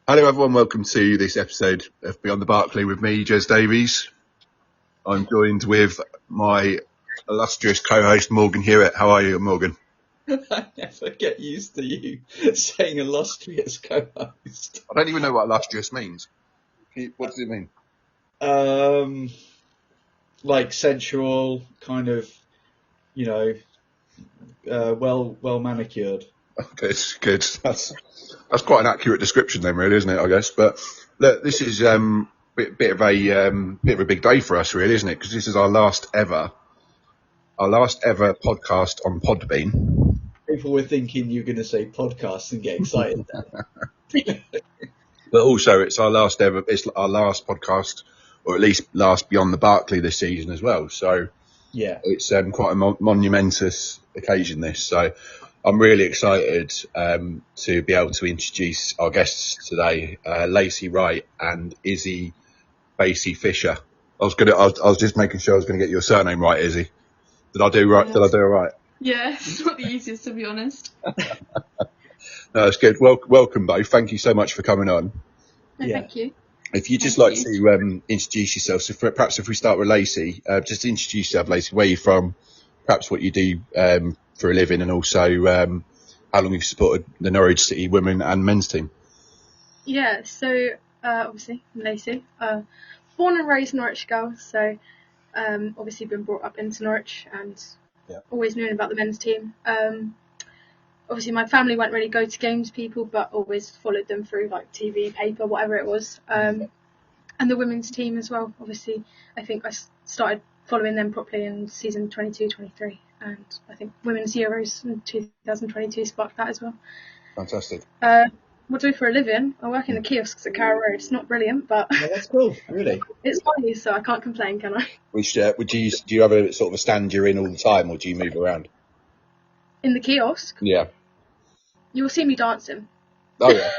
Hello everyone, welcome to this episode of Beyond the Barclay with me, Jez Davies. I'm joined with my illustrious co-host Morgan Hewitt. How are you, Morgan? I never get used to you saying illustrious co-host. I don't even know what illustrious means. What does it mean? Like sensual, kind of, well manicured. Good. That's quite an accurate description then, really, isn't it? I guess. But look, this is bit of a big day for us, really, isn't it? Because this is our last ever podcast on Podbean. People were thinking you were going to say podcast and get excited. But also, it's our last podcast, or at least last Beyond the Barclay this season as well. So Yeah, it's quite a monumentous occasion, this. So I'm really excited to be able to introduce our guests today, Lacey Wright and Izzy Basie Fisher. I was just making sure I was going to get your surname right, Izzy. Did I do right? Yeah. Did I do it right? Yeah, it's not the easiest, to be honest. No, that's good. Welcome both. Thank you so much for coming on. No, Yeah. Thank you. If you'd just Thank like to introduce yourself, so perhaps if we start with Lacey, just introduce yourself, Lacey, where you're from, perhaps what you do for a living, and also how long you've supported the Norwich City women and men's team. Yeah, so obviously I'm Lacey, born and raised Norwich girl, so obviously been brought up into Norwich and always known about the men's team. Obviously my family won't really go to games, people, but always followed them through like TV, paper, whatever it was. And the women's team as well. Obviously, I think I started following them properly in season 22-23, and I think Women's Euros in 2022 sparked that as well. Fantastic. What do I do for a living? I work in the kiosks at Carrow Road. It's not brilliant, but Yeah, that's cool. Really, it's money, so I can't complain, can I? Do you have a sort of a stand you're in all the time, or do you move around? In the kiosk, Yeah. you'll see me dancing. Oh yeah.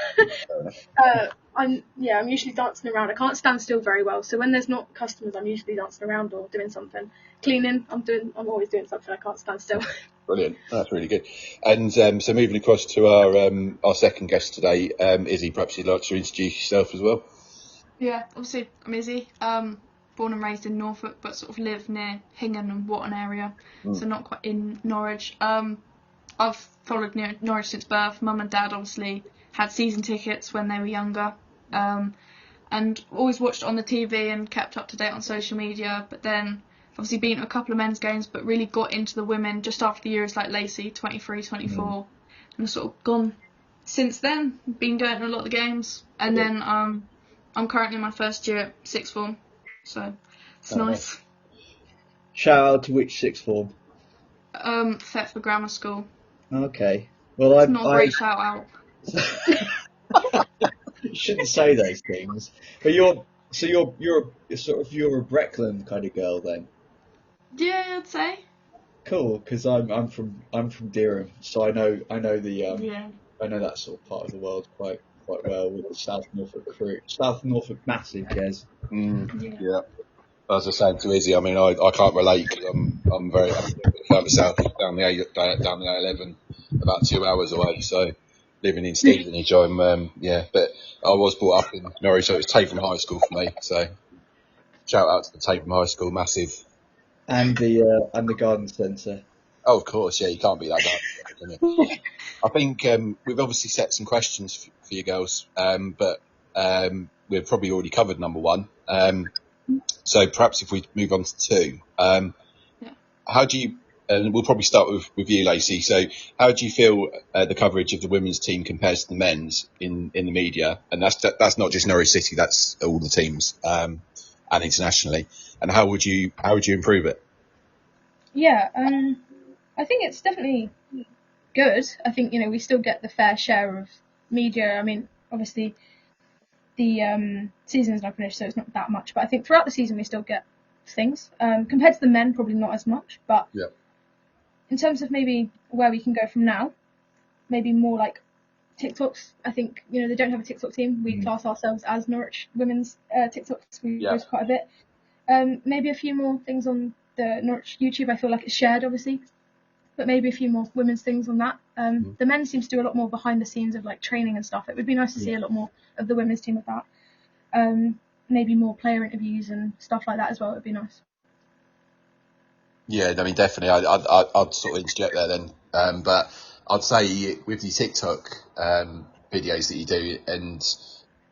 I'm usually dancing around. I can't stand still very well, so when there's not customers, I'm usually dancing around or doing something. Cleaning, I'm always doing something. I can't stand still. Brilliant. That's really good. And so moving across to our second guest today, Izzy, perhaps you'd like to introduce yourself as well. Yeah, obviously I'm Izzy. Born and raised in Norfolk, but sort of live near Hingham and Wotton area, so not quite in Norwich. I've followed Norwich since birth. Mum and Dad obviously had season tickets when they were younger, and always watched on the TV and kept up to date on social media. But then obviously been to a couple of men's games, but really got into the women just after the years like Lacey, 23, 24, and sort of gone since then. Been going to a lot of the games, and then I'm currently in my first year at sixth form, so it's nice. Shout out to which sixth form? Thetford Grammar School. Okay. Well, It's not a great shout out. Shouldn't say those things. But you're a Breckland kind of girl then. Yeah, I'd say. Cool, because I'm from Durham, so I know the Yeah. I know that sort of part of the world quite well with the South Norfolk crew. South Norfolk massive, Jez. Yeah. As I was saying to Izzy, I mean, I can't relate because I'm very further south down the A11, about 2 hours away. So living in Stevenage, but I was brought up in Norwich, so it was Tatham High School for me. So shout out to the Tatham High School, massive. And the garden centre. Oh, of course, yeah, you can't beat that down, can you? I think we've obviously set some questions for you girls, but we've probably already covered number one. So perhaps if we move on to two, how do you? And we'll probably start with you, Lacey. So, how do you feel the coverage of the women's team compares to the men's in the media? And that's not just Norwich City; that's all the teams and internationally. And how would you improve it? Yeah, I think it's definitely good. I think we still get the fair share of media. I mean, obviously the season's not finished, so it's not that much. But I think throughout the season we still get things. Compared to the men, probably not as much. But in terms of maybe where we can go from now, maybe more like TikToks. I think they don't have a TikTok team. We class ourselves as Norwich women's TikToks. We post quite a bit. Maybe a few more things on the Norwich YouTube. I feel like it's shared, obviously. but maybe a few more women's things on that. The men seems to do a lot more behind the scenes of like training and stuff. It would be nice to see a lot more of the women's team with that. Maybe more player interviews and stuff like that as well. It would be nice. Yeah, I mean, definitely. I'd sort of interject there then, but I'd say with the TikTok videos that you do, and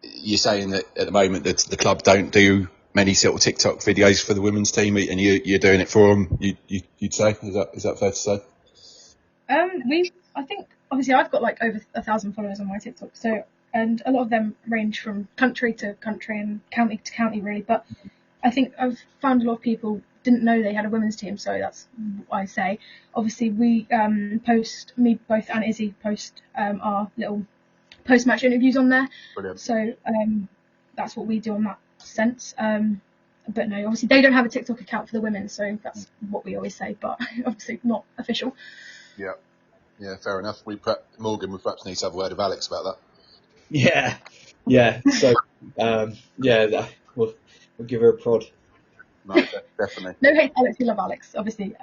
you're saying that at the moment that the club don't do many sort of TikTok videos for the women's team, and you're doing it for them. You'd say is that fair to say? I think obviously I've got like over 1,000 followers on my TikTok, so and a lot of them range from country to country and county to county really. But I think I've found a lot of people didn't know they had a women's team, so that's what I say. Obviously we post, me both and Izzy post our little post-match interviews on there. Brilliant. So that's what we do in that sense. But no, obviously they don't have a TikTok account for the women, so that's what we always say, but obviously not official. Yeah, fair enough. Morgan, we perhaps need to have a word with Alex about that. Yeah. So, we'll give her a prod. No, definitely. No hate, Alex. We love Alex. Obviously,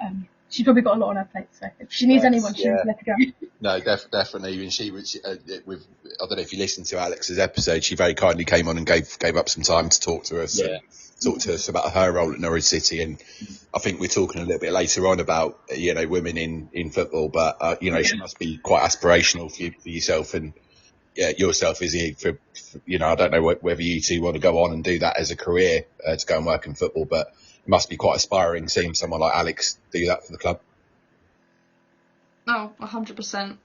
she's probably got a lot on her plate, so if she needs anyone, she'll let her go. No, definitely. And she I don't know if you listened to Alex's episode, she very kindly came on and gave up some time to talk to us. Talk to us about her role at Norwich City, and I think we're talking a little bit later on about women in football, but she must be quite aspirational for yourself and yourself, Izzy. For I don't know whether you two want to go on and do that as a career to go and work in football, but it must be quite aspiring seeing someone like Alex do that for the club. Oh, 100%.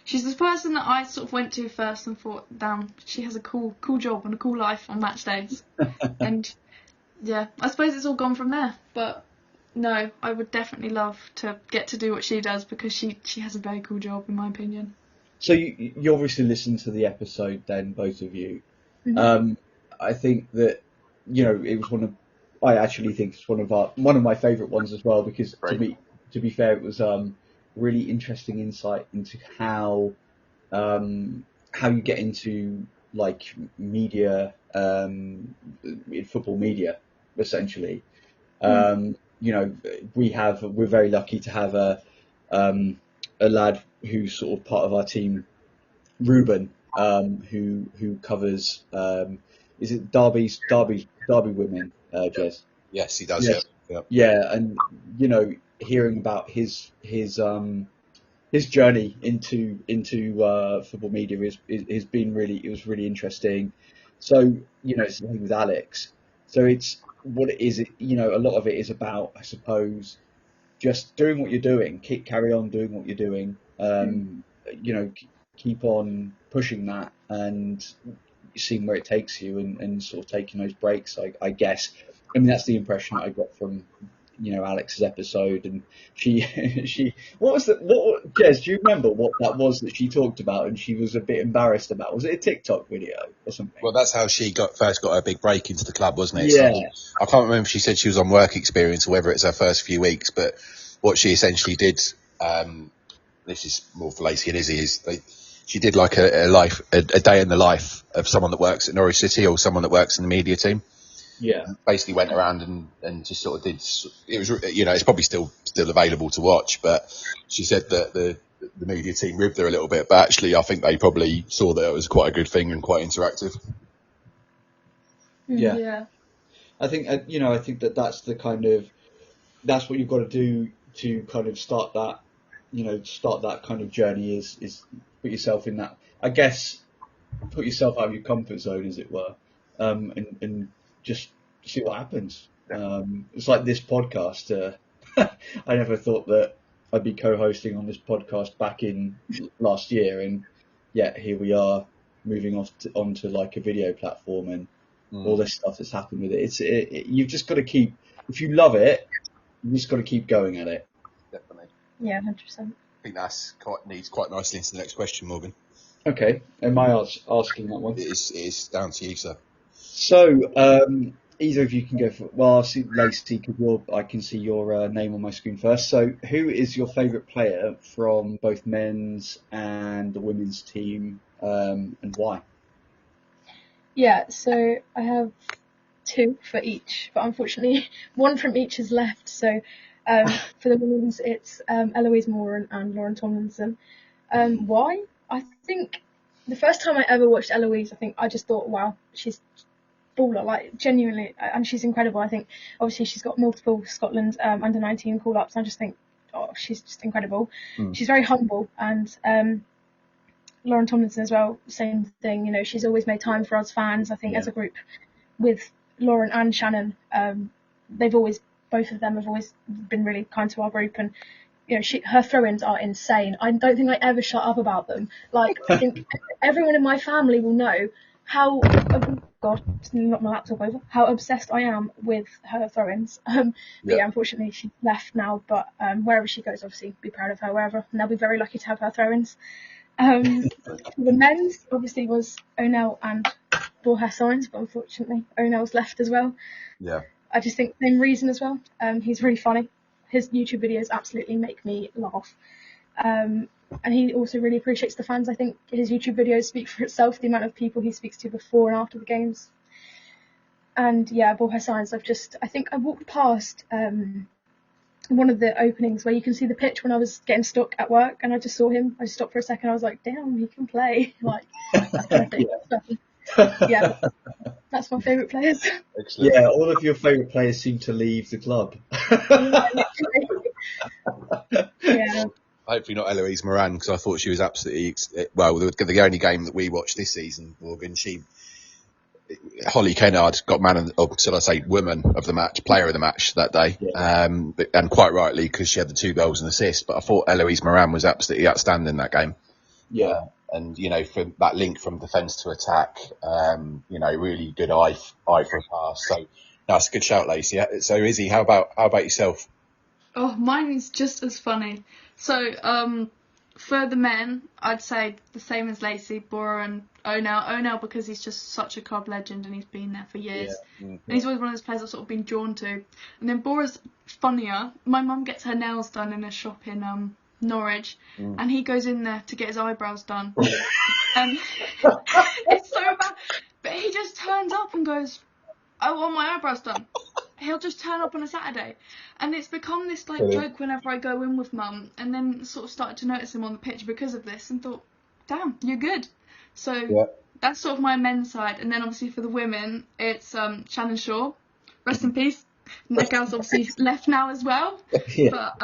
She's the person that I sort of went to first and thought, damn, she has a cool job and a cool life on match days. And yeah, I suppose it's all gone from there. But no, I would definitely love to get to do what she does because she has a very cool job, in my opinion. So you obviously listened to the episode then, both of you. Mm-hmm. I think that, it was I actually think it's one of my favourite ones as well, because to be fair, it was really interesting insight into how you get into like media, football media, essentially. We're very lucky to have a lad who's sort of part of our team, Ruben, who covers, is it Derby women, Jez? Yes, he does. Yes. Yeah, and hearing about his journey into football media has been really interesting. So it's the thing with Alex. So it's what it is. A lot of it is about, I suppose, just doing what you're doing. Carry on doing what you're doing. Keep on pushing that and seeing where it takes you, and sort of taking those breaks. I guess. I mean, that's the impression that I got from Alex's episode. And she Jez, do you remember what that was that she talked about and she was a bit embarrassed about? Was it a TikTok video or something? Well, that's how she first got her big break into the club, wasn't it? Yeah. So I can't remember if she said she was on work experience or whether it's her first few weeks, but what she essentially did, this is more for Lacey and Izzy, she did like a day in the life of someone that works at Norwich City or someone that works in the media team. Yeah. Basically went around and just sort of did. It was, it's probably still available to watch, but she said that the media team ribbed her a little bit, but actually I think they probably saw that it was quite a good thing and quite interactive. Yeah. I think I think that's that's what you've got to do to kind of start that kind of journey is put yourself in that, I guess, put yourself out of your comfort zone, as it were, and just see what happens. It's like this podcast. I never thought that I'd be co-hosting on this podcast back in last year, and yet here we are, moving onto like a video platform and all this stuff that's happened with it. You've just got to keep, if you love it, you just got to keep going at it. Definitely. Yeah, 100%. I think that's needs quite nicely into the next question, Morgan. Okay, am I asking that one? It is down to you, sir. So, either of you can go for. Well, I'll see Lacey, because I can see your name on my screen first. So, who is your favourite player from both men's and the women's team, and why? Yeah, so I have two for each, but unfortunately one from each has left. So For the women's, it's Eloise Moran and Lauren Tomlinson. Why? I think the first time I ever watched Eloise, I think I just thought, wow, she's baller, like genuinely, and she's incredible. I think obviously she's got multiple Scotland under 19 call ups. I just think, oh, she's just incredible. She's very humble, and Lauren Tomlinson as well, same thing. You know, she's always made time for us fans. I think as a group with Lauren and Shannon, both of them have always been really kind to our group, and you know, her throw-ins are insane. I don't think I ever shut up about them. Like, I think everyone in my family will know how, oh God, just knocked my laptop over, how obsessed I am with her throw-ins. But yeah, unfortunately she left now, but wherever she goes, obviously be proud of her wherever, and they'll be very lucky to have her throw-ins. The men's obviously was O'Neill and Borja Signs, but unfortunately O'Neill's left as well. Yeah. I just think same reason as well. He's really funny. His YouTube videos absolutely make me laugh. And he also really appreciates the fans. I think his YouTube videos speak for itself, the amount of people he speaks to before and after the games. And yeah, Borja Signs, I think I walked past one of the openings where you can see the pitch when I was getting stuck at work, and I just saw him. I stopped for a second. I was like, damn, he can play. Like, that's perfect. Yeah, that's my favourite players. Excellent. Yeah, all of your favourite players seem to leave the club. Yeah. Hopefully not Eloise Moran, because I thought she was absolutely well. The only game that we watched this season, Morgan, Holly Kennard got woman of the match, player of the match that day, and quite rightly, because she had the 2 goals and assists. But I thought Eloise Moran was absolutely outstanding in that game. Yeah. And you know, from that link from defence to attack, you know, really good eye for a pass. So that's a good shout, Lacey. So Izzy, how about yourself? Oh, mine is just as funny. So, for the men, I'd say the same as Lacey, Bora and O'Neill. O'Neill because he's just such a club legend and he's been there for years. Yeah. Mm-hmm. And he's always one of those players I've sort of been drawn to. And then Bora's funnier. My mum gets her nails done in a shop in Norwich, and he goes in there to get his eyebrows done. And it's so bad. But he just turns up and goes, I want my eyebrows done. He'll just turn up on a Saturday. And it's become this like joke whenever I go in with mum, and then sort of started to notice him on the pitch because of this and thought, damn, you're good. So that's sort of my men's side. And then obviously for the women, it's Shannon Shaw. Rest in peace. Nickell's obviously left now as well. But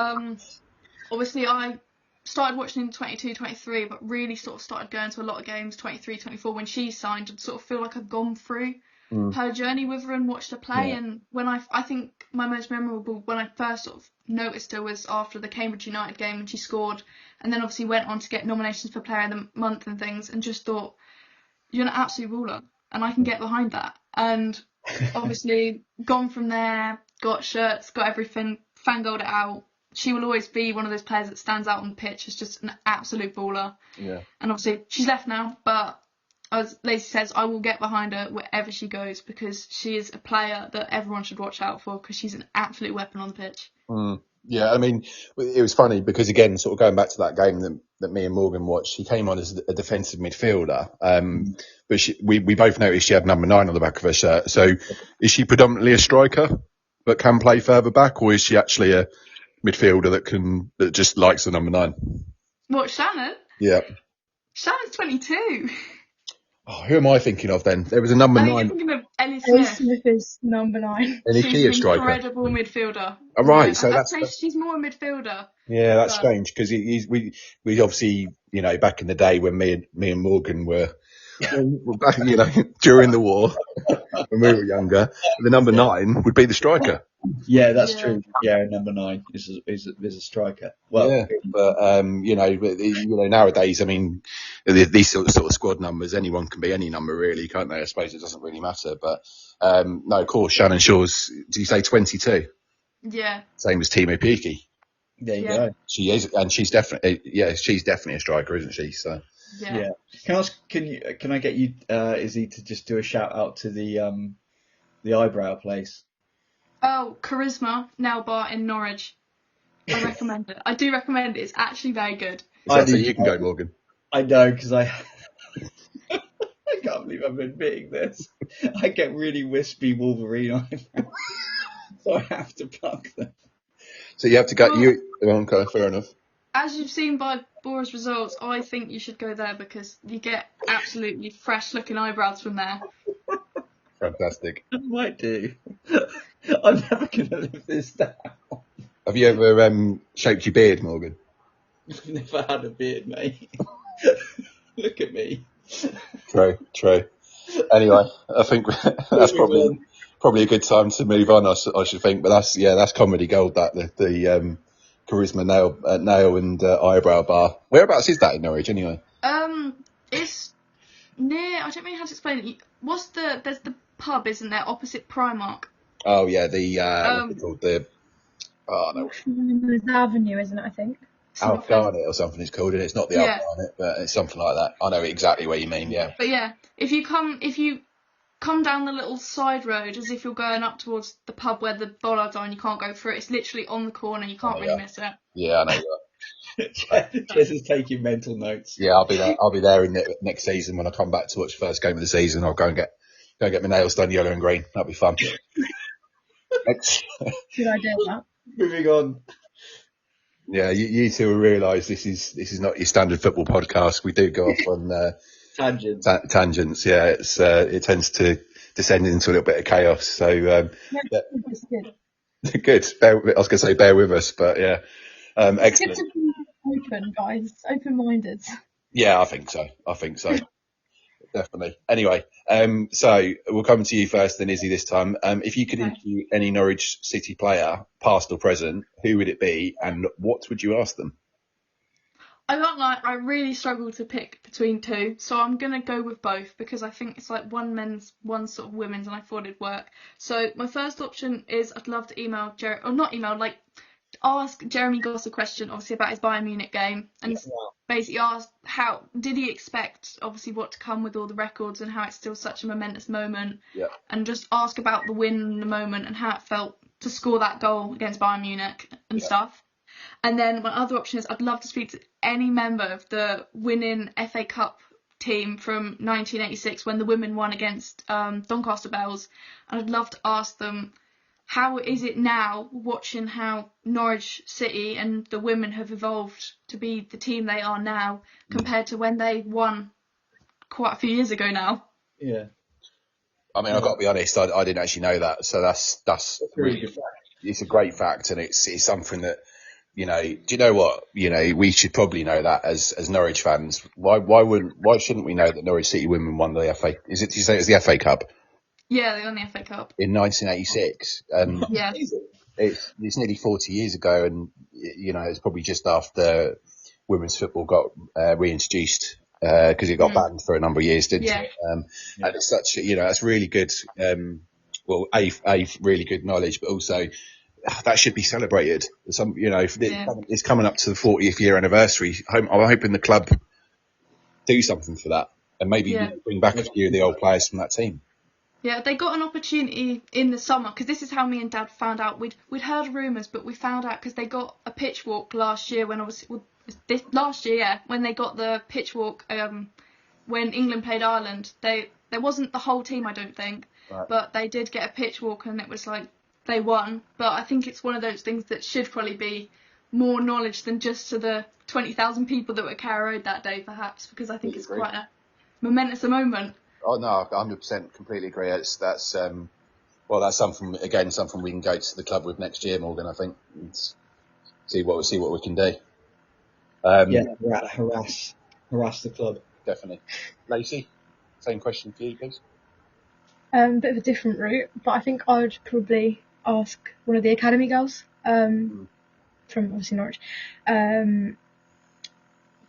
obviously I started watching in 22, 23, but really sort of started going to a lot of games, 23, 24, when she signed, and sort of feel like I've gone through her journey with her and watched her play. And when I think my most memorable when I first sort of noticed her was after the Cambridge United game when she scored, and then obviously went on to get nominations for Player of the Month and things, and just thought, you're an absolute ruler and I can get behind that. And obviously gone from there, got shirts, got everything, fangirled it out. She will always be one of those players that stands out on the pitch as just an absolute baller. Yeah. And obviously she's left now, but as Lacey says, I will get behind her wherever she goes, because she is a player that everyone should watch out for, because she's an absolute weapon on the pitch. Yeah, I mean, it was funny because, again, sort of going back to that game that me and Morgan watched, she came on as a defensive midfielder. But we both noticed she had number 9 on the back of her shirt. So is she predominantly a striker but can play further back, or is she actually a midfielder that just likes the number 9? What, Shannon? Yeah. Shannon's 22. Oh, who am I thinking of then? There was a number 9. You're thinking of Ellie Smith. Ellie Smith is number 9. And is she a striker? She's an incredible midfielder. Oh, right, yeah, so I'd say she's more a midfielder. Yeah, that's strange, because we obviously, you know, back in the day when me and Morgan were back, you know, during the war when we were younger, the number 9 would be the striker. Yeah, that's true. Yeah, number 9 is a striker. Well, yeah, but you know, nowadays, I mean, these sort of squad numbers, anyone can be any number, really, can't they? I suppose it doesn't really matter. But no, of course, Shannon Shaw's. Do you say 22? Yeah. Same as Timo Pukki. There you go. She is, and she's definitely a striker, isn't she? So. Yeah. Can I get you, Izzy, to just do a shout out to the eyebrow place? Oh, Charisma Nail Bar in Norwich. I recommend it. I do recommend it. It's actually very good. So you can go, Morgan. I know, because I can't believe I'm admitting this. I get really wispy Wolverine eyebrows, so I have to pluck them. So you have to go. Well, Okay, fair enough. as you've seen by Bora's results, I think you should go there because you get absolutely fresh-looking eyebrows from there. Fantastic. I might do. I'm never going to live this down. Have you ever shaped your beard, Morgan? I've never had a beard, mate. Look at me. True. Anyway, I think that's probably a good time to move on. I should think, but that's comedy gold. That the charisma nail and eyebrow bar. Whereabouts is that in Norwich, anyway? It's near. I don't know how to explain it. There's the pub, isn't there, opposite Primark? Oh yeah, what's it called? No. There's the Avenue, isn't it? I think. Alf Garnet or something it's called, and it's not the Alf Garnet, but it's something like that. I know exactly what you mean, yeah. But yeah, if you come down the little side road as if you're going up towards the pub where the bollards are and you can't go through it, it's literally on the corner, you can't really miss it. Yeah, I know that. Jess is taking mental notes. Yeah, I'll be there in the next season when I come back to watch the first game of the season. I'll go and get my nails done yellow and green. That'll be fun. Good idea, that. Moving on. Yeah, you two will realise this is not your standard football podcast. We do go off on tangents. Yeah, it tends to descend into a little bit of chaos. So yeah. Good. I was going to say bear with us, but yeah, excellent. It's good to be open, guys. Open-minded. Yeah, I think so. Definitely. Anyway, so we'll come to you first then, Izzy, this time. If you could interview any Norwich City player, past or present, who would it be and what would you ask them? I really struggle to pick between two, so I'm going to go with both because I think it's like one men's, one sort of women's, and I thought it'd work. So my first option is I'd love to ask Jeremy Goss a question, obviously, about his Bayern Munich game, and basically ask how did he expect, obviously, what to come with all the records and how it's still such a momentous moment, and just ask about the win in the moment and how it felt to score that goal against Bayern Munich and stuff. And then my other option is I'd love to speak to any member of the winning FA Cup team from 1986 when the women won against Doncaster Bells, and I'd love to ask them, how is it now watching how Norwich City and the women have evolved to be the team they are now compared to when they won quite a few years ago now? Yeah. I mean, I've got to be honest, I didn't actually know that, so that's really good fact. It's a great fact, and it's something that, do you know what? We should probably know that as Norwich fans. Why shouldn't we know that Norwich City women won the FA? Did you say it was the FA Cup? Yeah, they won the FA Cup. In 1986. Yeah. It's nearly 40 years ago, and, it's probably just after women's football got reintroduced, because it got banned for a number of years, didn't it? And it's such, that's really good, really good knowledge, but also that should be celebrated. It's coming up to the 40th year anniversary. I'm hoping the club do something for that and maybe bring back a few of the old players from that team. Yeah, they got an opportunity in the summer, because this is how me and Dad found out. We'd heard rumours, but we found out because they got a pitch walk last year when when they got the pitch walk when England played Ireland. There wasn't the whole team, I don't think, but they did get a pitch walk, and it was like they won. But I think it's one of those things that should probably be more knowledge than just to the 20,000 people that were at Carrow Road that day, perhaps, because I think it's quite a momentous moment. Oh no, 100% completely agree. That's something we can go to the club with next year, Morgan. I think see what we can do. Harass the club. Definitely. Lacey, same question for you, please. Bit of a different route, but I think I would probably ask one of the academy girls from obviously Norwich.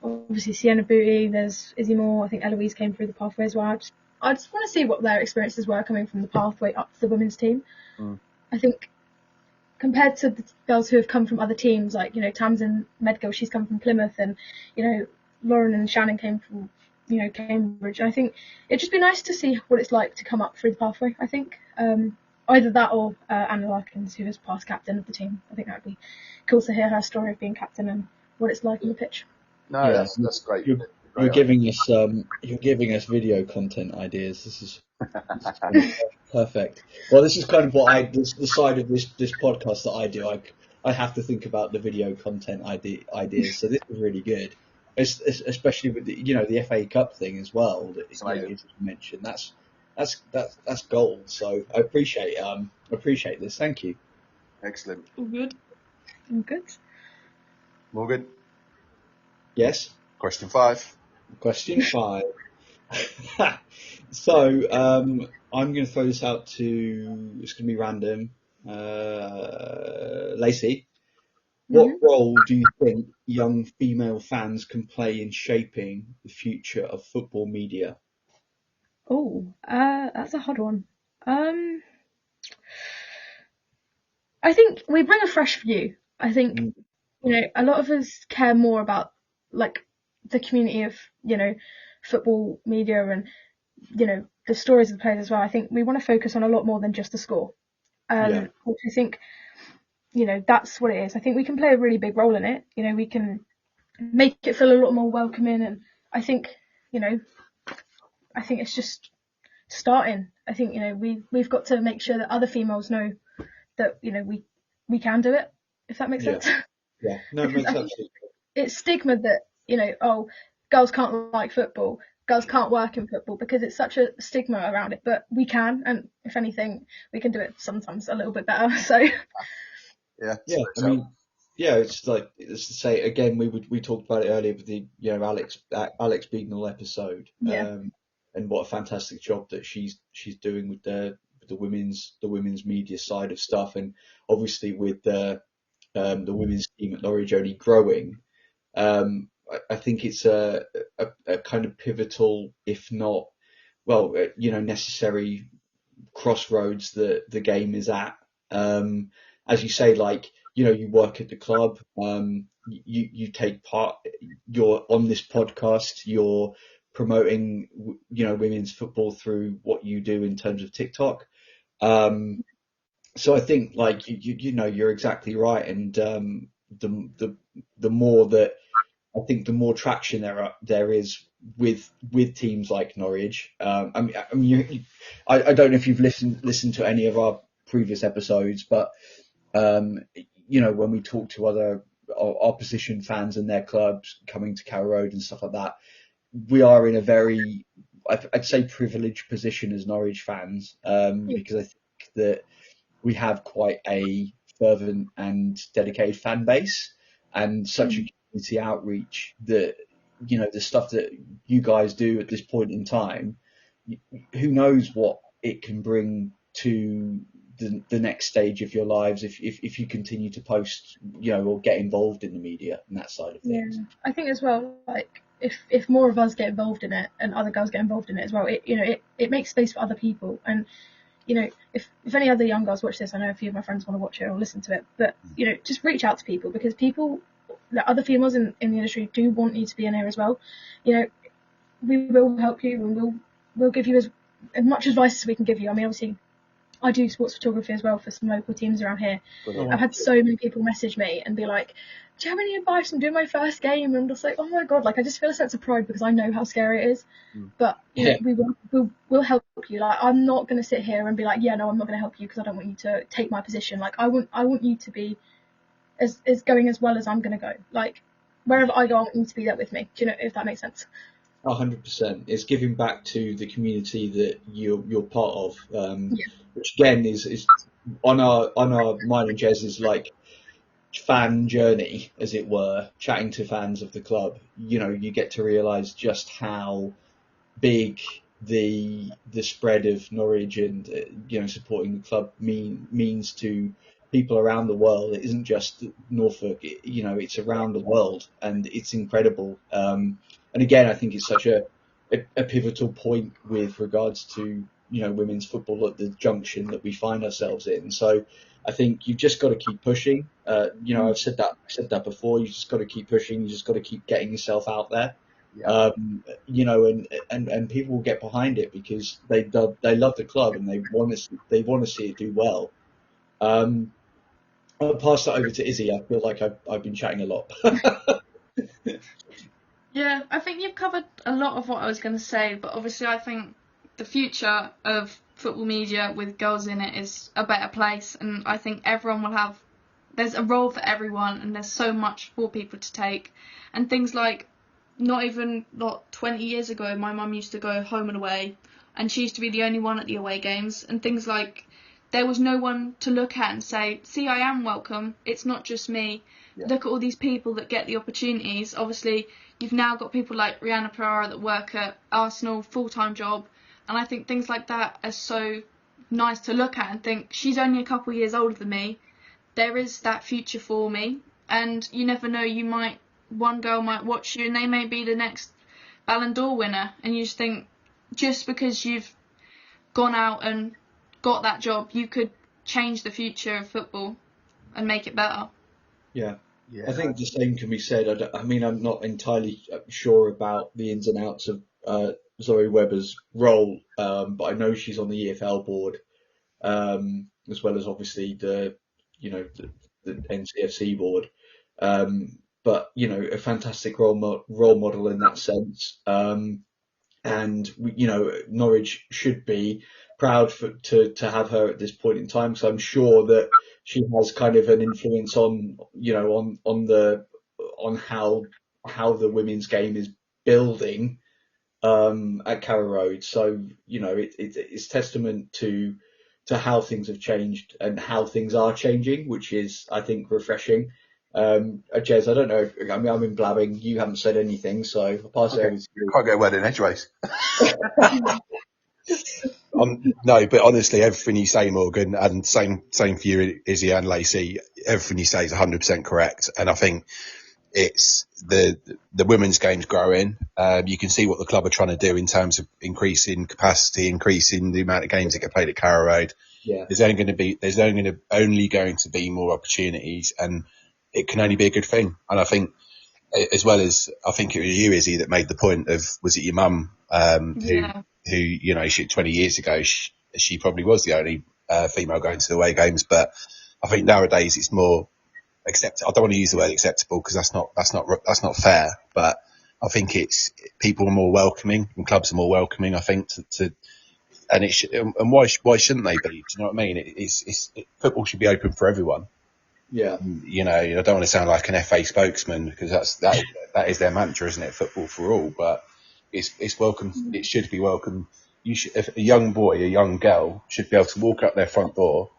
Obviously Sienna Booty, there's Izzy Moore, I think Eloise came through the pathway as well. I just want to see what their experiences were coming from the pathway up to the women's team. I think compared to the girls who have come from other teams, like, Tamsin Medgill, she's come from Plymouth, and, Lauren and Shannon came from, Cambridge. And I think it'd just be nice to see what it's like to come up through the pathway, I think. Either that or Anna Larkins, who was past captain of the team. I think that would be cool to hear her story of being captain and what it's like on the pitch. No, that's great. You're giving us video content ideas. This is perfect. Well, this is kind of the side of this podcast that I do. I have to think about the video content ideas. So this is really good, especially with the FA Cup thing as well. That It's you amazing. as you mentioned, that's gold. So I appreciate this. Thank you. Excellent. All good. I'm good. Morgan, Yes. question 5. Question 5. So I'm going to throw this out to. It's going to be random. Lacey, what role do you think young female fans can play in shaping the future of football media? Oh, that's a hard one. I think we bring a fresh view. I think, Mm, a lot of us care more about, like, the community of, football media and, the stories of the players as well. I think we want to focus on a lot more than just the score. yeah, Which I think, that's what it is. I think we can play a really big role in it. We can make it feel a lot more welcoming, and I think, it's just starting. I think, we've got to make sure that other females know that, we can do it, if that makes yeah, sense. yeah. No, it Because makes I think absolute it's stigma that, oh, girls can't like football, girls can't work in football, because it's such a stigma around it. But we can, and if anything, we can do it sometimes a little bit better. So Yeah. Yeah, I mean, yeah, it's like it's to say again. We talked about it earlier with the Alex Beagnall episode, yeah, and what a fantastic job that she's doing with the women's media side of stuff, and obviously with the women's team at Norwich only growing. I think it's a kind of pivotal, if not, well, necessary crossroads that the game is at. As you say, like, you work at the club, you take part, you're on this podcast, you're promoting, women's football through what you do in terms of TikTok. So I think, like, you're exactly right. And, the more that I think the more traction there is with teams like Norwich. I don't know if you've listened to any of our previous episodes, but when we talk to other opposition fans and their clubs coming to Carrow Road and stuff like that, we are in a very, I'd say, privileged position as Norwich fans, because I think that we have quite a fervent and dedicated fan base and such a community outreach that, the stuff that you guys do at this point in time, who knows what it can bring to the next stage of your lives if you continue to post, or get involved in the media and that side of things. I think as well, like, if more of us get involved in it and other girls get involved in it as well, it makes space for other people. And if any other young girls watch this, I know a few of my friends want to watch it or listen to it, but just reach out to people, because people, the other females in the industry, do want you to be in here as well. We will help you, and we'll give you as much advice as we can give you. I mean, obviously, I do sports photography as well for some local teams around here. Brilliant. I've had so many people message me and be like, do you have any advice? I'm doing my first game. And I'm just like, oh my God, like, I just feel a sense of pride because I know how scary it is. But we'll help you. Like, I'm not going to sit here and be like, yeah, no, I'm not going to help you because I don't want you to take my position. Like, I want you to be as going as well as I'm going to go. Like, wherever I go, I want you to be there with me. Do you know, if that makes sense? 100%. It's giving back to the community that you're part of, which again is on our mine and Jez's, like, fan journey, as it were, chatting to fans of the club. You get to realise just how big the spread of Norwich and supporting the club means to people around the world. It isn't just Norfolk, it's around the world, and it's incredible. And again, I think it's such a pivotal point with regards to women's football at the junction that we find ourselves in. So I think you've just got to keep pushing. I've said that before. You just got to keep pushing. You just got to keep getting yourself out there. Yeah. And people will get behind it because they love the club and they want to see it do well. I'll pass that over to Izzy. I feel like I've been chatting a lot. Yeah, I think you've covered a lot of what I was going to say, but obviously I think the future of football media with girls in it is a better place, and I think everyone will have there's a role for everyone, and there's so much for people to take. And things like, not 20 years ago, my mum used to go home and away, and she used to be the only one at the away games, and things like, there was no one to look at and say, see, I am welcome, it's not just me. Yeah. Look at all these people that get the opportunities. Obviously, you've now got people like Rihanna Pereira that work at Arsenal, full-time job, and I think things like that are so nice to look at and think, she's only a couple of years older than me, there is that future for me. And you never know, one girl might watch you and they may be the next Ballon d'Or winner, and you just think, just because you've gone out and got that job, you could change the future of football and make it better. Yeah. Yeah. I think the same can be said. I mean, I'm not entirely sure about the ins and outs of Zoe Webber's role, but I know she's on the EFL board, as well as obviously the NCFC board. But a fantastic role model in that sense. And Norwich should be proud to have her at this point in time. So I'm sure that she has kind of an influence on how the women's game is building at Carrow Road. So it's testament to how things have changed and how things are changing, which is, I think, refreshing. Jez, I don't know. I mean, I'm in blabbing. You haven't said anything, so I'll pass it over to you. Can't get a word in edgeways. No, but honestly, everything you say, Morgan, and same for you, Izzy and Lacey, everything you say is 100% correct. And I think it's the women's game's growing. You can see what the club are trying to do in terms of increasing capacity, increasing the amount of games that get played at Carrow Road. Yeah. There's only going to be more opportunities, and it can only be a good thing. And I think, as well as, I think it was you, Izzy, that made the point of, was it your mum, who she 20 years ago, she probably was the only female going to the away games. But I think nowadays it's more acceptable. I don't want to use the word acceptable because that's not fair. But I think it's, people are more welcoming and clubs are more welcoming, I think, and why shouldn't they be? Do you know what I mean? Football should be open for everyone. Yeah. I don't want to sound like an FA spokesman, because that is their mantra, isn't it? Football for all, but it's welcome. It should be welcome. If a young boy, a young girl should be able to walk up their front door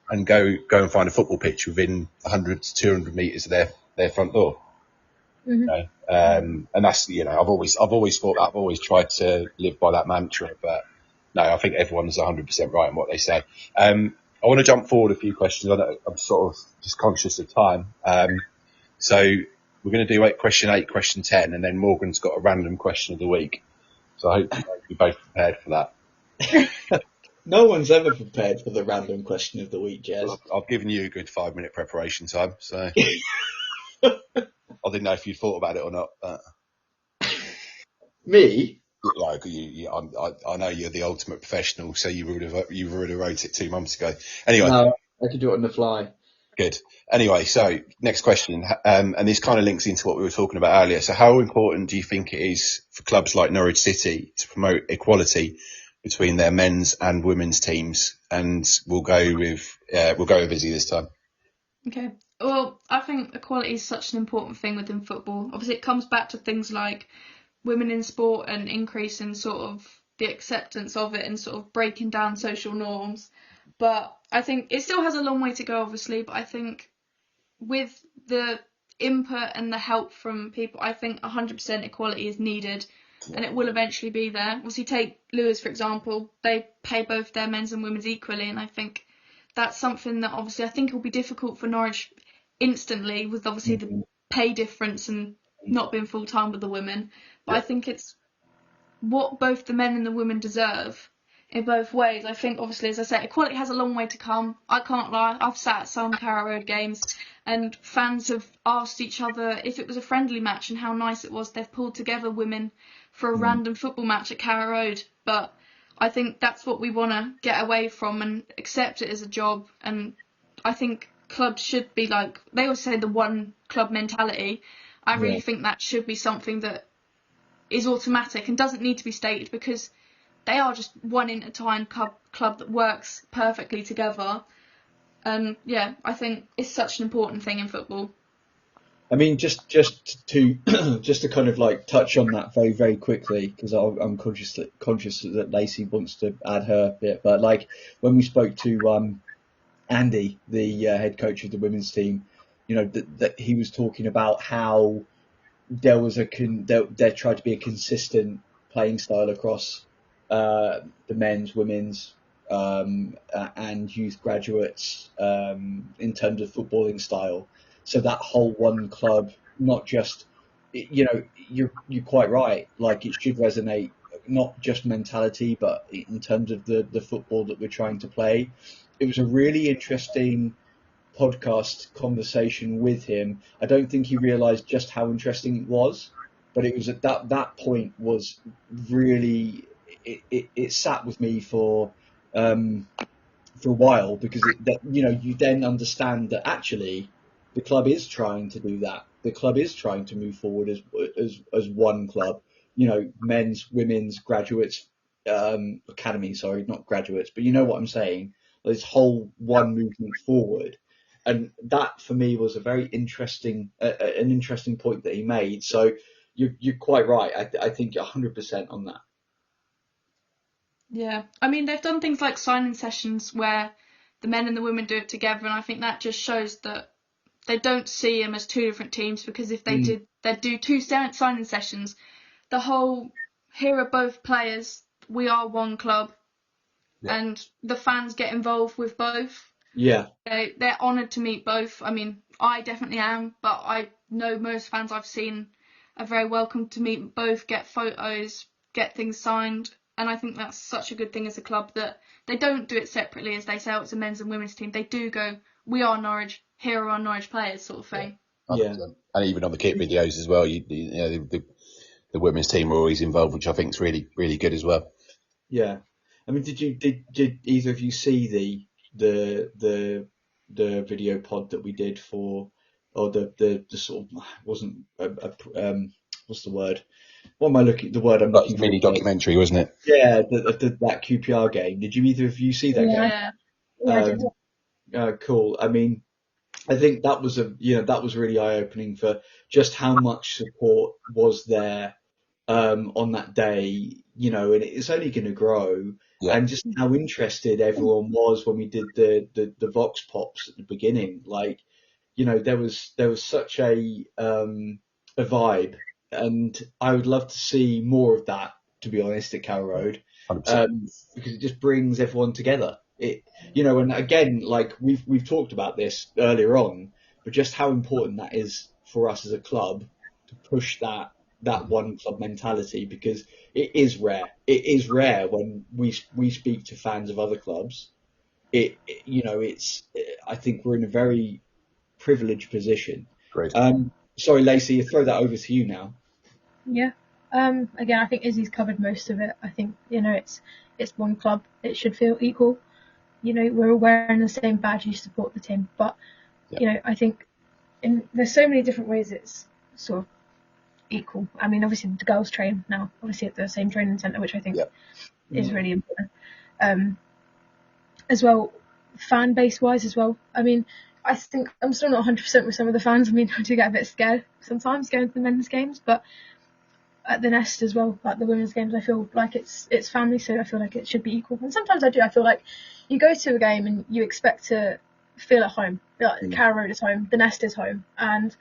and go and find a football pitch within 100 to 200 metres of their front door. Mhm. And that's, I've always thought that. I've always tried to live by that mantra, but no, I think everyone's 100% right in what they say. I want to jump forward a few questions. I'm sort of just conscious of time. So we're going to do question 8, question 10, and then Morgan's got a random question of the week. So I hope you're both prepared for that. No one's ever prepared for the random question of the week, Jez. I've given you a good 5-minute preparation time, so I didn't know if you thought about it or not. But Me? like I know you're the ultimate professional, so you would have wrote it 2 months ago. Anyway, No, I could do it on the fly. Good. Anyway, so next question, and this kind of links into what we were talking about earlier. So how important do you think it is for clubs like Norwich City to promote equality between their men's and women's teams? And we'll go with Izzy this time. Okay. Well, I think equality is such an important thing within football. Obviously, it comes back to things like women in sport and increasing sort of the acceptance of it and sort of breaking down social norms. But I think it still has a long way to go, obviously. But I think with the input and the help from people, I think 100% equality is needed, and it will eventually be there. Obviously, take Lewis, for example. They pay both their men's and women's equally, and I think that's something that obviously I think will be difficult for Norwich instantly, with obviously the pay difference and not being full-time with the women. But I think it's what both the men and the women deserve in both ways. I think, obviously, as I said, equality has a long way to come. I can't lie. I've sat at some Carrow Road games and fans have asked each other if it was a friendly match and how nice it was. They've pulled together women for a random football match at Carrow Road. But I think that's what we want to get away from and accept it as a job. And I think clubs should be like, they always say the one club mentality. I really think that should be something that is automatic and doesn't need to be stated, because they are just one in a time club that works perfectly together. And yeah, I think it's such an important thing in football. I mean, just to just to kind of like touch on that very very quickly, because I'm conscious that Lacey wants to add her bit, but like when we spoke to Andy, the head coach of the women's team, you know that he was talking about how there was there tried to be a consistent playing style across the men's, women's, and youth graduates in terms of footballing style. So that whole one club, not just, you know, you're quite right. Like it should resonate, not just mentality, but in terms of the football that we're trying to play. It was a really interesting podcast conversation with him. I don't think he realised just how interesting it was, but it was at that point was really it sat with me for a while, because you then understand that actually the club is trying to do that. The club is trying to move forward as one club. You know, men's, women's, graduates, academy. Sorry, not graduates, but you know what I'm saying. This whole one movement forward, and that for me was a very interesting, an interesting point that he made. So you're quite right. I think 100% on that. Yeah, I mean they've done things like signing sessions where the men and the women do it together, and I think that just shows that they don't see them as two different teams, because if they did, they'd do two signing sessions. The whole, here are both players, we are one club, and the fans get involved with both. Yeah. They're honoured to meet both. I mean, I definitely am, but I know most fans I've seen are very welcome to meet both, get photos, get things signed. And I think that's such a good thing as a club, that they don't do it separately, as they say, it's a men's and women's team. They do go, we are Norwich, here are our Norwich players, sort of thing. Yeah. And even on the kit videos as well, you know, the women's team are always involved, which I think is really, really good as well. Yeah. I mean, did either of you see the video pod that we did for, or the sort of, wasn't what's the word? What am I looking? The word I'm looking for. Mini documentary, wasn't it? Yeah, that QPR game. Did you either of you see that game? Yeah, I did. Cool. I mean, I think that was that was really eye opening for just how much support was there on that day, and it's only going to grow. Yeah. And just how interested everyone was when we did the Vox Pops at the beginning. Like, there was such a vibe, and I would love to see more of that, to be honest, at Carrow Road, because it just brings everyone together. And again, like we've talked about this earlier on, but just how important that is for us as a club to push that one club mentality, because it is rare. It is rare when we speak to fans of other clubs. I think we're in a very privileged position. Great. Sorry, Lacey, I throw that over to you now. Yeah. Again, I think Izzy's covered most of it. I think, it's one club. It should feel equal. We're all wearing the same badge, you support the team. But, I think there's so many different ways it's sort of equal. I mean, obviously the girls train now, obviously at the same training centre, which I think is really important. As well, fan base wise as well. I mean, I think I'm still not 100% with some of the fans. I mean, I do get a bit scared sometimes going to the men's games, but at the Nest as well, like the women's games, I feel like it's family, so I feel like it should be equal. And sometimes I do. I feel like you go to a game and you expect to feel at home. Like Carrow Road is home, the Nest is home, and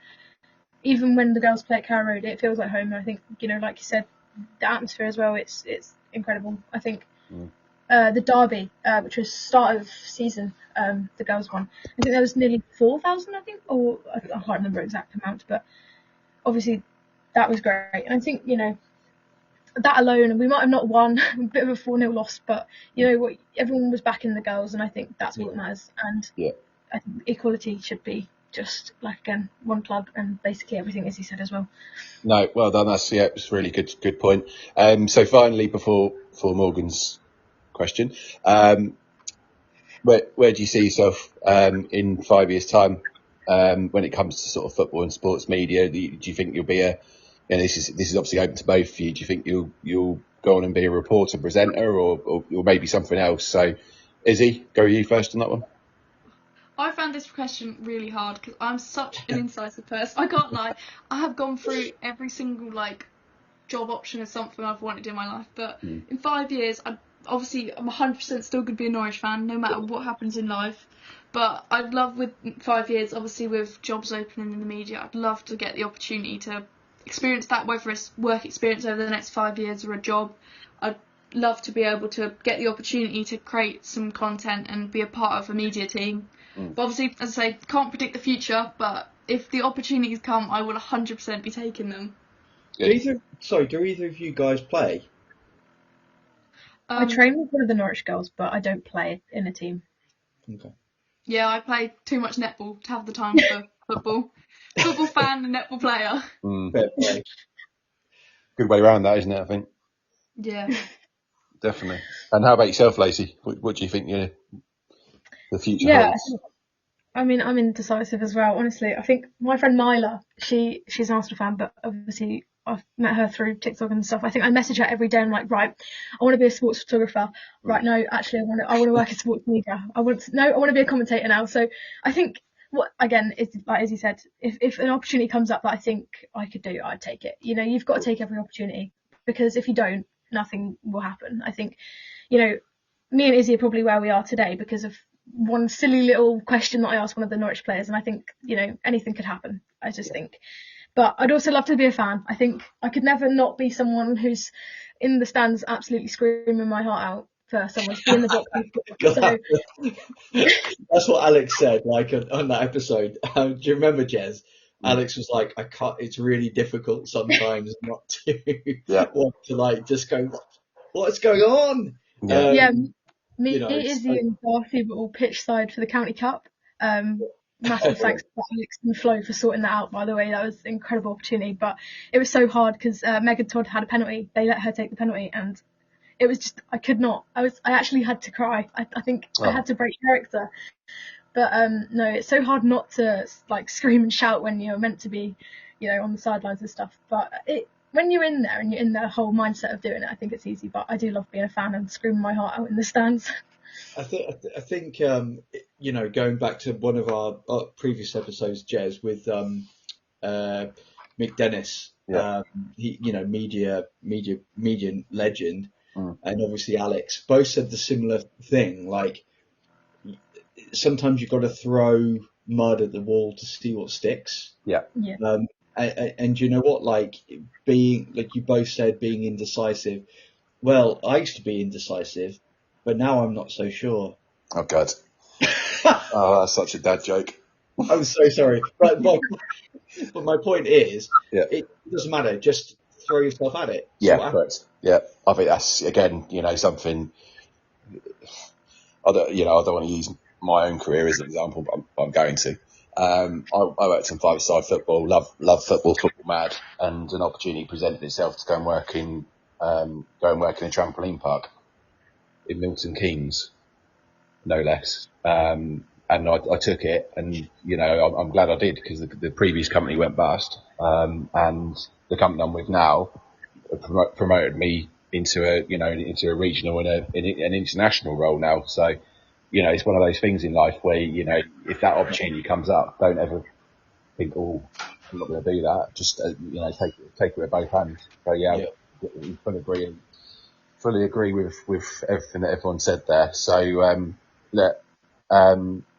even when the girls play at Carrow Road, it feels like home. And I think, like you said, the atmosphere as well, it's incredible. I think the derby, which was start of season, the girls won. I think there was nearly 4,000, I think, or I can't remember exact amount, but obviously that was great. And I think, that alone, we might have not won, a bit of a 4-0 loss, but what, everyone was backing the girls, and I think that's what matters. And I think equality should be just like, again, one club, and basically everything, as he said as well. No, well done. It's really good point. So finally, before Morgan's question, where do you see yourself in 5 years' time when it comes to sort of football and sports media? Do you think you'll be this is obviously open to both of you. Do you think you'll go on and be a reporter, presenter, or maybe something else? So, Izzy, go you first on that one. I found this question really hard because I'm such an indecisive person. I can't lie. I have gone through every single job option as something I've wanted in my life, but in 5 years, I'm 100% still going to be a Norwich fan, no matter what happens in life. But I'd love, with 5 years, obviously with jobs opening in the media, I'd love to get the opportunity to experience that, whether it's work experience over the next 5 years or a job. I'd love to be able to get the opportunity to create some content and be a part of a media team. But obviously, as I say, can't predict the future, but if the opportunities come, I will 100% be taking them. Do either of you guys play? I train with one of the Norwich girls, but I don't play in a team. Okay. Yeah, I play too much netball to have the time for football. Football fan and netball player. Fair play. Good way around that, isn't it? I think. Yeah. Definitely. And how about yourself, Lacey? What do you think the future Yeah, holds? I mean, I'm indecisive as well. Honestly, I think my friend Nyla, she's an Arsenal fan, but obviously I've met her through TikTok and stuff. I think I message her every day. I'm like, right, I want to be a sports photographer. Right, no, actually, I want to work in sports media. I want to be a commentator now. So I think what again is like as you said, if an opportunity comes up that I think I could do, I'd take it. You know, you've got to take every opportunity because if you don't, nothing will happen. I think, you know, me and Izzy are probably where we are today because of one silly little question that I asked one of the Norwich players, and I think, you know, anything could happen. I just think. But I'd also love to be a fan. I think I could never not be someone who's in the stands absolutely screaming my heart out for someone to be in the box. So That's what Alex said, on that episode. Do you remember, Jez? Alex was like, I can't. It's really difficult sometimes not to want to just go. What's going on? Yeah. Me, Izzy, and Darcy were all pitch side for the County Cup. Massive thanks to Alex and Flo for sorting that out, by the way. That was an incredible opportunity, but it was so hard because Megan Todd had a penalty. They let her take the penalty, and it was just, I could not. I actually had to cry. I think I had to break character. But no, it's so hard not to scream and shout when you're meant to be, you know, on the sidelines and stuff. But when you're in there and you're in the whole mindset of doing it, I think it's easy. But I do love being a fan and screaming my heart out in the stands. I think you know, going back to one of our previous episodes, Jez, with Mick Dennis, he, you know, media legend, and obviously Alex, both said the similar thing. Like, sometimes you've got to throw mud at the wall to see what sticks. Yeah. And you know what? Like, you both said, being indecisive. Well, I used to be indecisive, but now I'm not so sure. Oh, God. Oh, that's such a dad joke. I'm so sorry. But my point is, it doesn't matter. Just throw yourself at it. Yeah, correct. Yeah, I think that's, again, you know, something. I don't want to use my own career as an example, but I'm going to. I worked in five-a-side football, love football mad, and an opportunity presented itself to go and work in a trampoline park in Milton Keynes, no less. And I took it, and you know, I'm glad I did, because the previous company went bust, and the company I'm with now promoted me into a regional and an international role now. So, you know, it's one of those things in life where, you know, if that opportunity comes up, don't ever think, oh, I'm not going to do that. Just you know, take it with both hands. So yeah. I fully agree with everything that everyone said there. So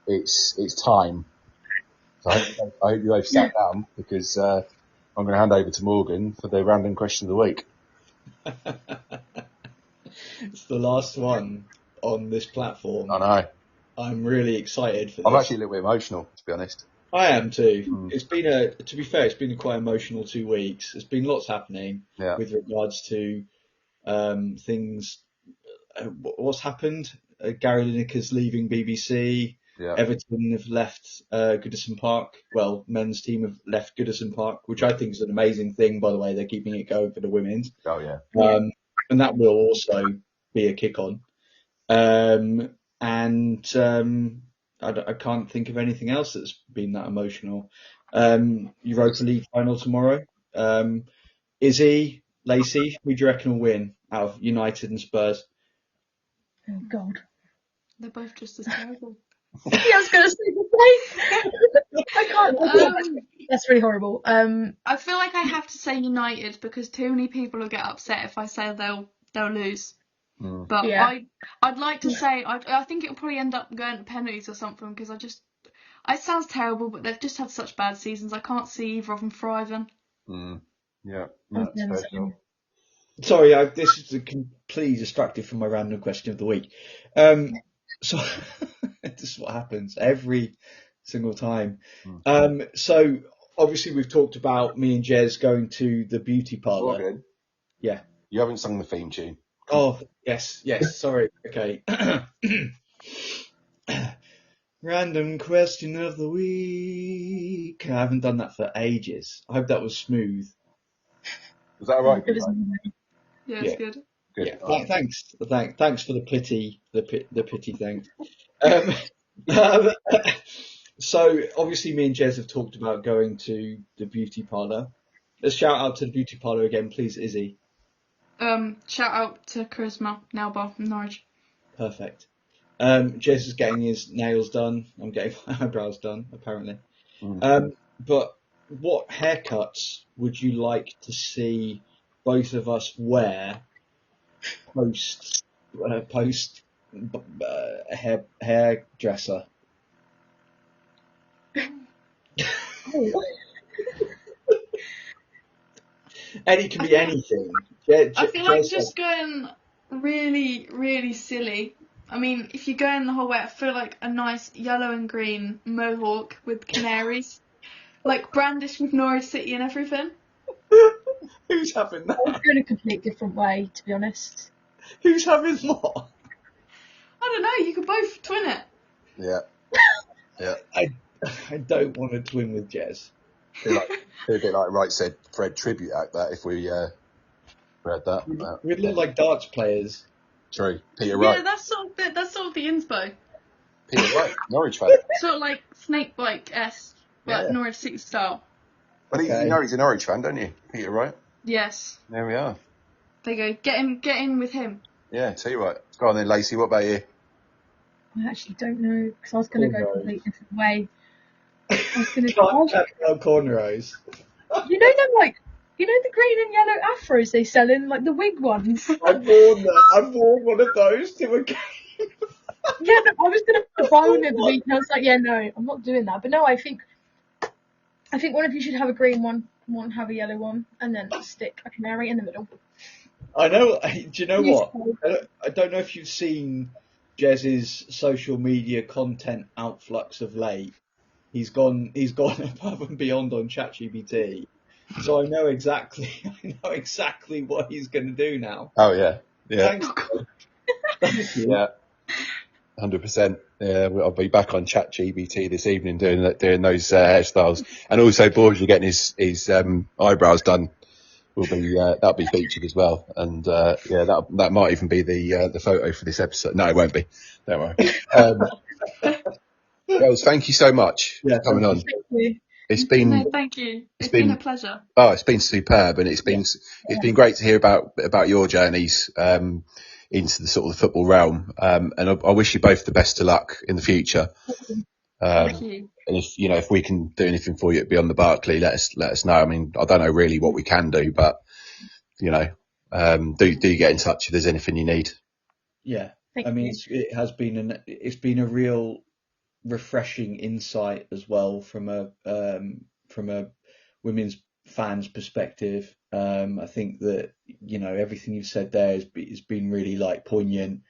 it's time. So I hope you both sat down, because I'm going to hand over to Morgan for the random question of the week. It's the last one on this platform. I know. I'm really excited for this. I'm actually a little bit emotional, to be honest. I am too. It's been to be fair, it's been a quite emotional 2 weeks. There's been lots happening with regards to things. What's happened? Gary Lineker's leaving BBC. Yeah. Everton have left Goodison Park. Well, men's team have left Goodison Park, which I think is an amazing thing, by the way. They're keeping it going for the women's. Oh, yeah. And that will also be a kick on. I can't think of anything else that's been that emotional. Europa League final tomorrow. Izzy, Lacey, who do you reckon will win out of United and Spurs? Oh, God. They're both just as terrible. Yeah, I was going to say the same. I can't. That's really horrible. I feel like I have to say United because too many people will get upset if I say they'll lose. But Yeah. I'd like to say I think it'll probably end up going to penalties or something because it sounds terrible, but they've just had such bad seasons. I can't see either of them thriving. Yeah. I was No, gonna it's say- fair. Sorry, this is completely distracted from my random question of the week. So this is what happens every single time. So obviously we've talked about me and Jez going to the beauty parlour. Morgan, Yeah. you haven't sung the theme tune. Oh, yes. Sorry. Okay. Random question of the week. I haven't done that for ages. I hope that was smooth. Was that all right? It was. Yeah, it's Yeah. good. Good. Yeah. Thanks for the pity. The pity. Thanks. So obviously, me and Jez have talked about going to the beauty parlour. Let's shout out to the beauty parlour again, please, Izzy. Shout out to Charisma Nail Bar from Norwich. Perfect. Jez is getting his nails done. I'm getting my eyebrows done, apparently. But what haircuts would you like to see both of us wear post hairdresser? Any can be anything. I feel like just going really, really silly. I mean, if you're going the whole way, I feel like a nice yellow and green mohawk with canaries, like brandish with Norwich City and everything. Who's having that? I was going a complete different way, to be honest. Who's having what? I don't know. You could both twin it. Yeah. Yeah. I don't want to twin with Jez. Be a bit like Right Said Fred tribute act that if we read that. We'd look like darts players. True. Peter Yeah, Wright. that's sort of the inspo. Peter Wright. Norwich fan. Sort of like Snakebite-esque, but Yeah. Norwich City style. Well, you know he's a Norwich fan, don't you? Peter Wright. Yes. There we are. There you go. Get in with him. Yeah, tell you what. Go on then, Lacey. What about you? I actually don't know because I was going to go a completely different way. I was going cornrows. You know them the green and yellow afros they sell in like the wig ones. I've worn one of those to a game. Yeah, no, I was going to buy one the other week and I was like, yeah, no, I'm not doing that. But no, I think one of you should have a green one have a yellow one, and then stick a canary in the middle. I know. Do you know what? I don't know if you've seen Jez's social media content outflux of late. He's gone above and beyond on ChatGPT, so I know exactly what he's going to do now. Oh yeah, yeah. Thanks. Thank you. Yeah. 100%. Yeah, I'll be back on ChatGPT this evening doing those hairstyles, and also Borgia getting his eyebrows done will be that'll be featured as well, and that might even be the photo for this episode. No, it won't be. Don't worry. Girls, thank you so much for coming on. Thank you. It's been No, thank you. It's been a pleasure. Oh, it's been superb, and it's been great to hear about your journeys into the sort of the football realm. And I wish you both the best of luck in the future. Thank you. And if we can do anything for you beyond the Barclay, let us know. I mean, I don't know really what we can do, but do get in touch if there's anything you need. Yeah, Thank I mean, you. it's been a real refreshing insight as well from a women's fans perspective. I think that everything you've said there has been really like poignant,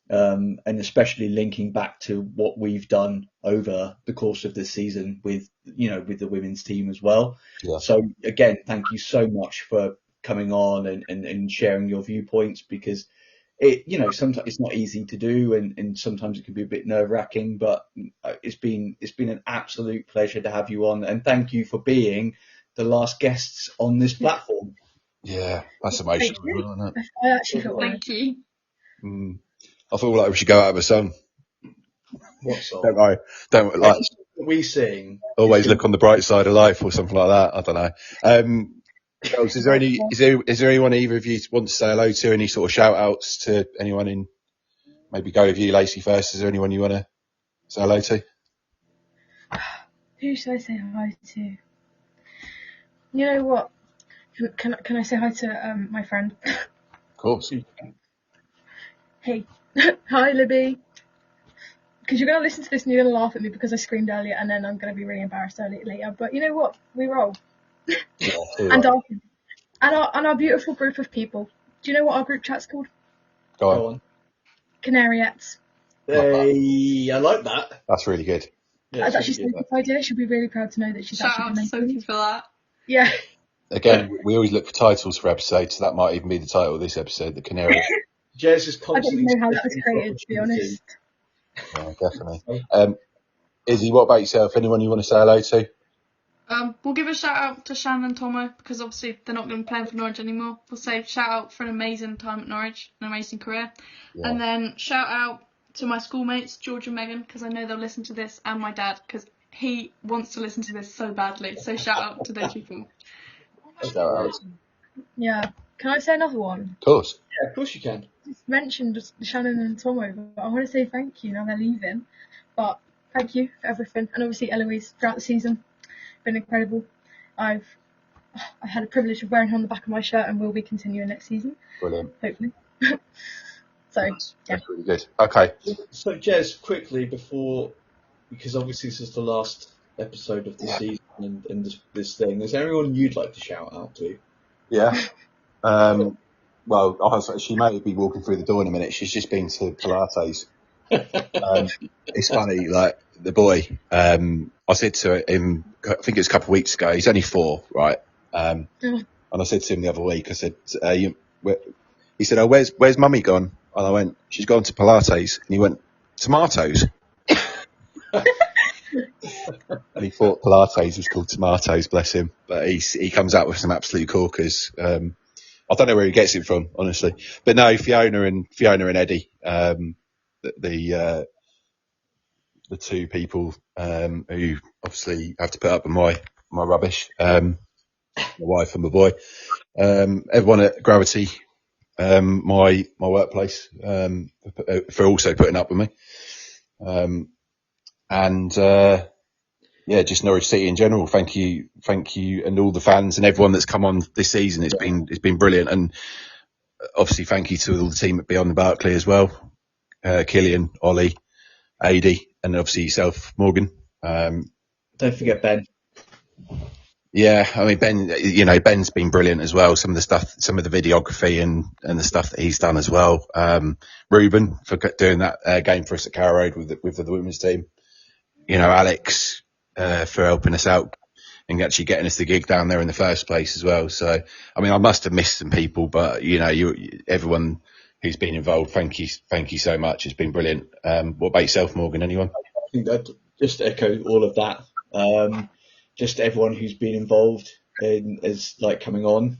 and especially linking back to what we've done over the course of this season with the women's team as well. Yeah. So again, thank you so much for coming on and sharing your viewpoints, because sometimes it's not easy to do, and sometimes it can be a bit nerve-wracking, but it's been an absolute pleasure to have you on, and thank you for being the last guests on this platform. Yeah, that's emotional, isn't it? I actually feel honoured. Thank you. I feel like we should go out with a song. What song? Don't worry. Don't like. We sing. Always look on the bright side of life, or something like that. I don't know. Girls, is there anyone either of you want to say hello to? Any sort of shout outs to anyone in? Maybe go with you, Lacey, first. Is there anyone you want to Say hello to. Who should I say hi to? You know what? Can I say hi to my friend? Of course. Hey, hi Libby. Because you're gonna listen to this and you're gonna laugh at me because I screamed earlier, and then I'm gonna be really embarrassed later. But you know what? We roll. Yeah, And our beautiful group of people. Do you know what our group chat's called? Go on. Canary-ettes. Hey, I like that. That's really good. Yeah, That's it's actually really good. Sophie's idea. She'll be really proud to know that she's Shout actually out to Sophie for that. Yeah. Again, we always look for titles for episodes, so that might even be the title of this episode, the Canary. Jez is I don't constantly even know how that was searching for created, to be honest. Yeah, definitely. Izzy, what about yourself? Anyone you want to say hello to? We'll give a shout out to Shannon and Tomo because obviously they're not going to be playing for Norwich anymore. We'll say shout out for an amazing time at Norwich, an amazing career. Yeah. And then shout out to my schoolmates, George and Megan, because I know they'll listen to this, and my dad, because he wants to listen to this so badly. So shout out to those people. Shout out. Yeah. Can I say another one? Of course. Yeah, of course you can. Just mentioned Shannon and Tomo, but I want to say thank you. Now they're leaving, but thank you for everything, and obviously Eloise throughout the season, been incredible. I had the privilege of wearing her on the back of my shirt, and will be continuing next season, Brilliant. hopefully. So yeah, That's really good. Okay. So, Jez, quickly before, because obviously this is the last episode of the season and this thing, is there anyone you'd like to shout out to? Yeah. Well, she may be walking through the door in a minute. She's just been to Pilates. It's funny, like the boy. I said to him, I think it was a couple of weeks ago. He's only 4, right? And I said to him the other week, I said, he said, "Oh, where's Mummy gone?" And I went, "She's gone to Pilates." And he went, "Tomatoes." And he thought Pilates was called tomatoes, bless him. But he comes out with some absolute corkers. I don't know where he gets it from, honestly. But no, Fiona and Eddie, the 2 people who obviously have to put up with my rubbish, my wife and my boy, everyone at Gravity, my workplace, for also putting up with me, and just Norwich City in general. Thank you, and all the fans and everyone that's come on this season. It's been brilliant, and obviously thank you to all the team at Beyond the Barclay as well, Killian, Ollie, Adi, and obviously yourself, Morgan. Don't forget Ben. Yeah, I mean Ben's been brilliant as well. Some of the videography and the stuff that he's done as well. Ruben for doing that game for us at Carrow Road with the women's team. Alex for helping us out and actually getting us the gig down there in the first place as well. So, I mean, I must have missed some people, but everyone who's been involved, thank you so much. It's been brilliant. What about yourself, Morgan? Anyone? I think I'd just echo all of that. Just everyone who's been involved is like coming on,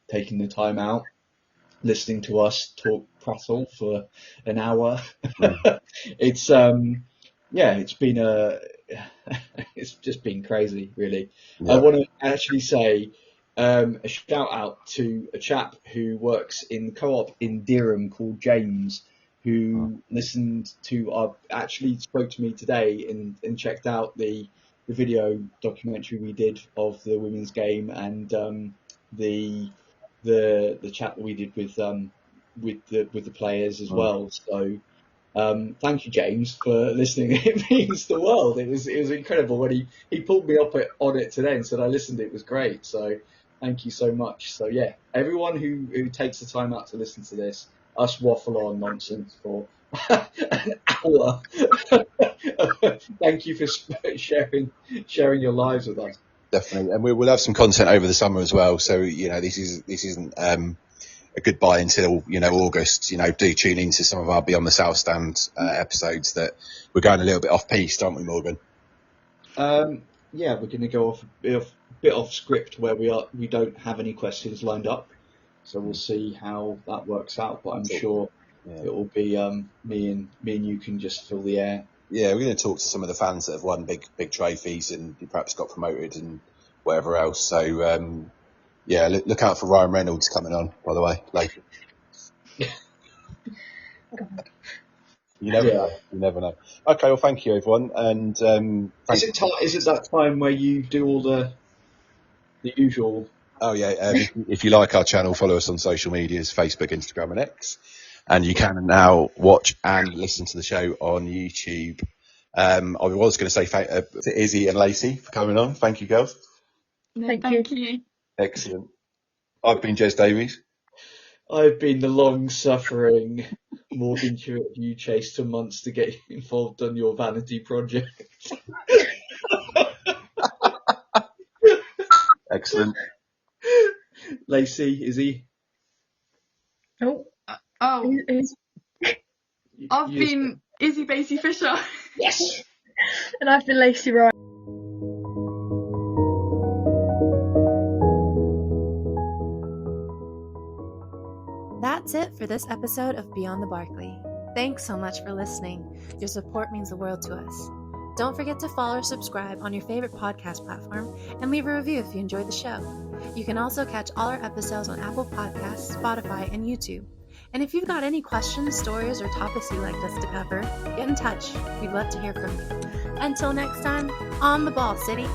taking the time out, listening to us talk prattle for an hour. It's it's just been crazy, really. Yeah. I want to actually say a shout out to a chap who works in co-op in Durham called James, who actually spoke to me today and checked out the video documentary we did of the women's game and the chat that we did with the players as well. So thank you, James, for listening. It means the world. It was incredible when he pulled me up on it today and said I listened. It was great. So thank you so much. So yeah, everyone who takes the time out to listen to this, us waffle on nonsense for an hour. Thank you for sharing your lives with us. Definitely, and we'll have some content over the summer as well. So this isn't a goodbye until August. Do tune into some of our Beyond the South Stand episodes. That we're going a little bit off piste, aren't we, Morgan? Yeah, we're going to go off a bit off script where we don't have any questions lined up, so we'll see how that works out. But I'm sure it will be me and you can just fill the air. Yeah, we're going to talk to some of the fans that have won big trophies and perhaps got promoted and whatever else. So look out for Ryan Reynolds coming on, by the way, later. You never Yeah. know. You never know. Okay, well, thank you, everyone. And Is it that time where you do all the usual? oh yeah, if you like our channel, follow us on social medias, Facebook, Instagram, and X. And you can now watch and listen to the show on YouTube. I was going to say to Izzy and Lacey for coming on. Thank you, girls. No, Thank you. Excellent. I've been Jez Davies. I've been the long-suffering Morgan Hewitt you chased for months to get involved on your vanity project. Excellent. Lacey, is he? Oh, Oh, who's- I've been Izzy Basie Fisher. Yes. and I've been Lacey Ryan. That's it for this episode of Beyond the Barkley. Thanks so much for listening. Your support means the world to us. Don't forget to follow or subscribe on your favorite podcast platform and leave a review if you enjoyed the show. You can also catch all our episodes on Apple Podcasts, Spotify, and YouTube. And if you've got any questions, stories, or topics you'd like us to cover, get in touch. We'd love to hear from you. Until next time, on the ball, City.